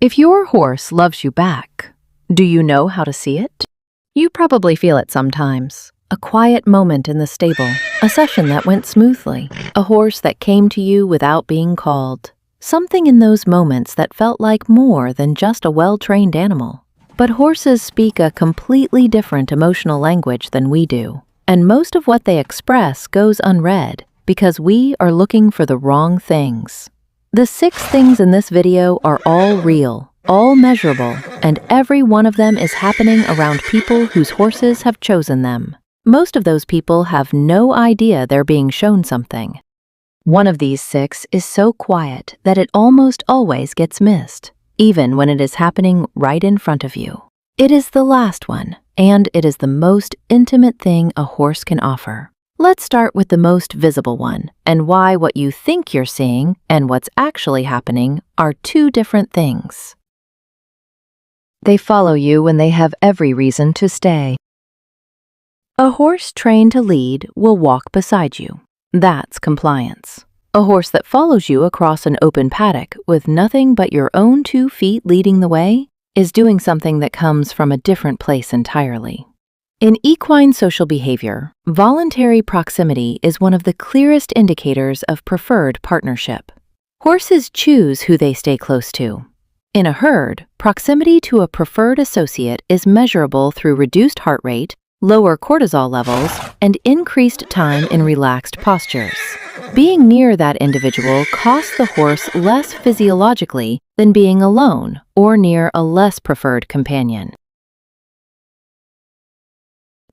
If your horse loves you back, do you know how to see it? You probably feel it sometimes. A quiet moment in the stable, a session that went smoothly, a horse that came to you without being called. Something in those moments that felt like more than just a well-trained animal. But horses speak a completely different emotional language than we do, and most of what they express goes unread because we are looking for the wrong things. The 6 things in this video are all real, all measurable, and every one of them is happening around people whose horses have chosen them. Most of those people have no idea they're being shown something. One of these 6 is so quiet that it almost always gets missed, even when it is happening right in front of you. It is the last one, and it is the most intimate thing a horse can offer. Let's start with the most visible one, and why what you think you're seeing and what's actually happening are 2 different things. They follow you when they have every reason to stay. A horse trained to lead will walk beside you. That's compliance. A horse that follows you across an open paddock with nothing but your own 2 feet leading the way is doing something that comes from a different place entirely. In equine social behavior, voluntary proximity is one of the clearest indicators of preferred partnership. Horses choose who they stay close to. In a herd, proximity to a preferred associate is measurable through reduced heart rate, lower cortisol levels, and increased time in relaxed postures. Being near that individual costs the horse less physiologically than being alone or near a less preferred companion.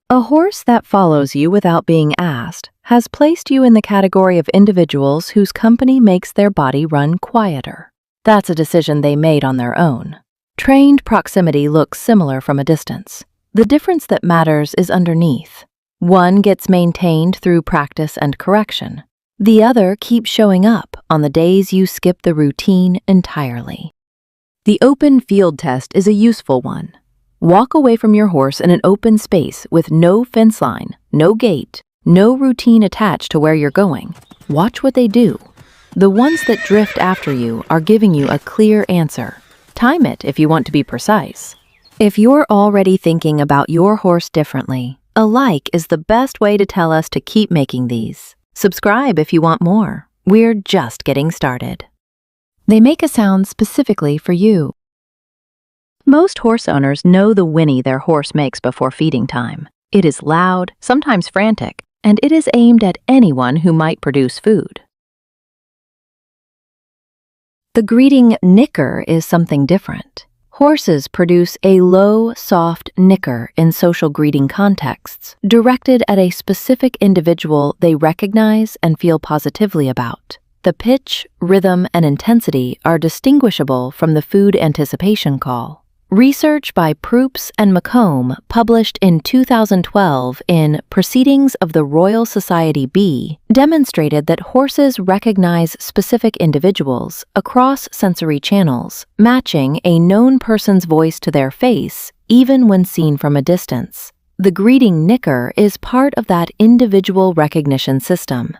A horse that follows you without being asked has placed you in the category of individuals whose company makes their body run quieter. That's a decision they made on their own. Trained proximity looks similar from a distance. The difference that matters is underneath. One gets maintained through practice and correction. The other keeps showing up on the days you skip the routine entirely. The open field test is a useful one. Walk away from your horse in an open space with no fence line, no gate, no routine attached to where you're going. Watch what they do. The ones that drift after you are giving you a clear answer. Time it if you want to be precise. If you're already thinking about your horse differently, a like is the best way to tell us to keep making these. Subscribe if you want more. We're just getting started. They make a sound specifically for you. Most horse owners know the whinny their horse makes before feeding time. It is loud, sometimes frantic, and it is aimed at anyone who might produce food. The greeting nicker is something different. Horses produce a low, soft nicker in social greeting contexts, directed at a specific individual they recognize and feel positively about. The pitch, rhythm, and intensity are distinguishable from the food anticipation call. Research by Proops and McComb, published in 2012 in Proceedings of the Royal Society B, demonstrated that horses recognize specific individuals across sensory channels, matching a known person's voice to their face, even when seen from a distance. The greeting nicker is part of that individual recognition system.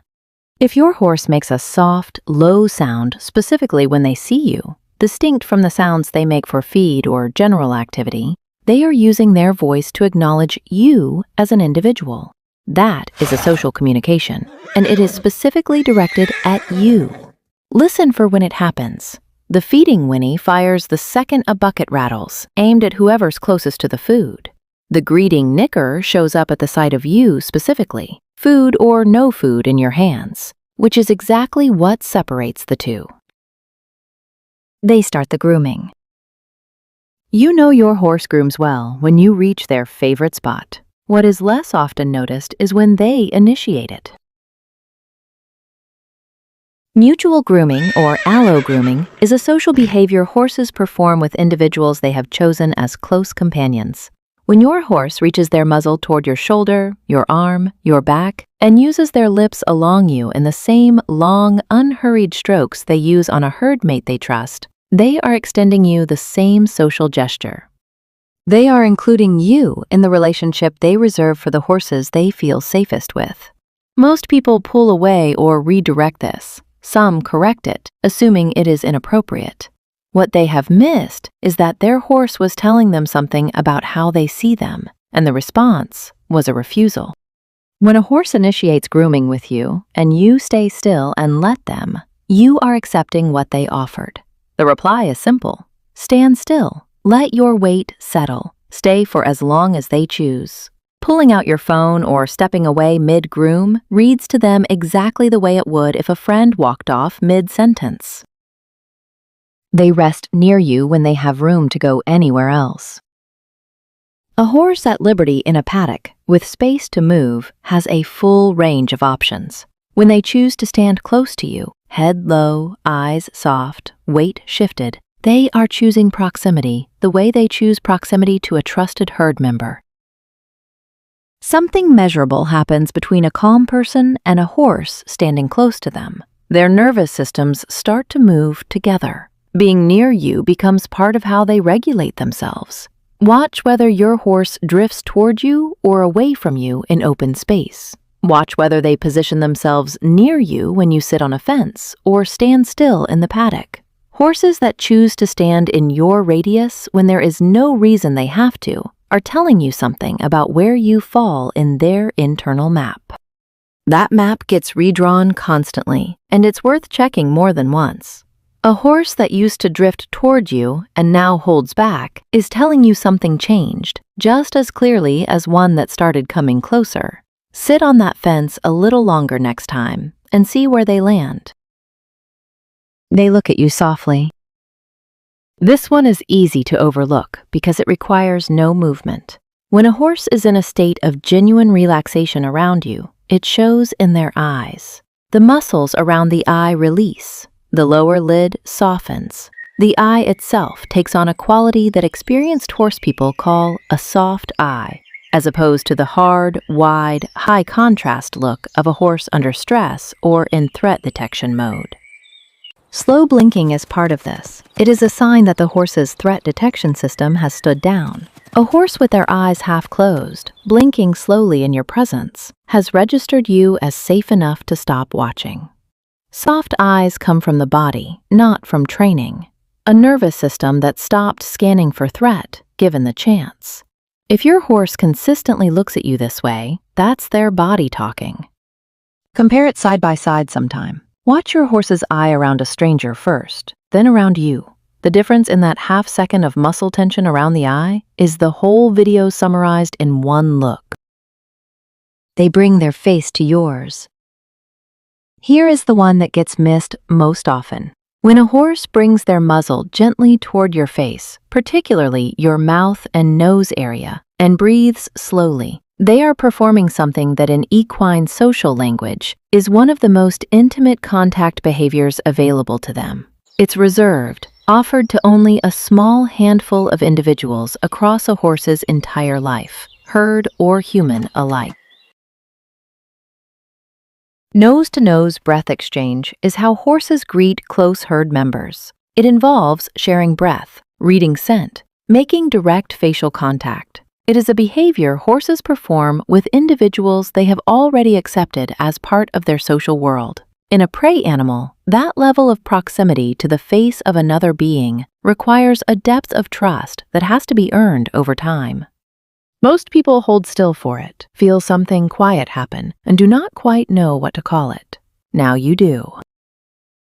If your horse makes a soft, low sound specifically when they see you, distinct from the sounds they make for feed or general activity, they are using their voice to acknowledge you as an individual. That is a social communication, and it is specifically directed at you. Listen for when it happens. The feeding whinny fires the second a bucket rattles, aimed at whoever's closest to the food. The greeting nicker shows up at the sight of you specifically, food or no food in your hands, which is exactly what separates the 2. They start the grooming. You know your horse grooms well when you reach their favorite spot. What is less often noticed is when they initiate it. Mutual grooming, or allogrooming, is a social behavior horses perform with individuals they have chosen as close companions. When your horse reaches their muzzle toward your shoulder, your arm, your back, and uses their lips along you in the same long, unhurried strokes they use on a herd mate they trust, they are extending you the same social gesture. They are including you in the relationship they reserve for the horses they feel safest with. Most people pull away or redirect this. Some correct it, assuming it is inappropriate. What they have missed is that their horse was telling them something about how they see them, and the response was a refusal. When a horse initiates grooming with you, and you stay still and let them, you are accepting what they offered. The reply is simple. Stand still. Let your weight settle. Stay for as long as they choose. Pulling out your phone or stepping away mid-groom reads to them exactly the way it would if a friend walked off mid-sentence. They rest near you when they have room to go anywhere else. A horse at liberty in a paddock, with space to move, has a full range of options. When they choose to stand close to you, head low, eyes soft, weight shifted, they are choosing proximity the way they choose proximity to a trusted herd member. Something measurable happens between a calm person and a horse standing close to them. Their nervous systems start to move together. Being near you becomes part of how they regulate themselves. Watch whether your horse drifts toward you or away from you in open space. Watch whether they position themselves near you when you sit on a fence or stand still in the paddock. Horses that choose to stand in your radius when there is no reason they have to are telling you something about where you fall in their internal map. That map gets redrawn constantly, and it's worth checking more than once. A horse that used to drift toward you and now holds back is telling you something changed, just as clearly as one that started coming closer. Sit on that fence a little longer next time and see where they land. They look at you softly. This one is easy to overlook because it requires no movement. When a horse is in a state of genuine relaxation around you, it shows in their eyes. The muscles around the eye release. The lower lid softens. The eye itself takes on a quality that experienced horse people call a soft eye, as opposed to the hard, wide, high contrast look of a horse under stress or in threat detection mode. Slow blinking is part of this. It is a sign that the horse's threat detection system has stood down. A horse with their eyes half closed, blinking slowly in your presence, has registered you as safe enough to stop watching. Soft eyes come from the body, not from training. A nervous system that stopped scanning for threat, given the chance. If your horse consistently looks at you this way, that's their body talking. Compare it side by side sometime. Watch your horse's eye around a stranger first, then around you. The difference in that half second of muscle tension around the eye is the whole video summarized in one look. They bring their face to yours. Here is the one that gets missed most often. When a horse brings their muzzle gently toward your face, particularly your mouth and nose area, and breathes slowly, they are performing something that in equine social language is one of the most intimate contact behaviors available to them. It's reserved, offered to only a small handful of individuals across a horse's entire life, herd or human alike. Nose-to-nose breath exchange is how horses greet close herd members. It involves sharing breath, reading scent, making direct facial contact. It is a behavior horses perform with individuals they have already accepted as part of their social world. In a prey animal, that level of proximity to the face of another being requires a depth of trust that has to be earned over time. Most people hold still for it, feel something quiet happen, and do not quite know what to call it. Now you do.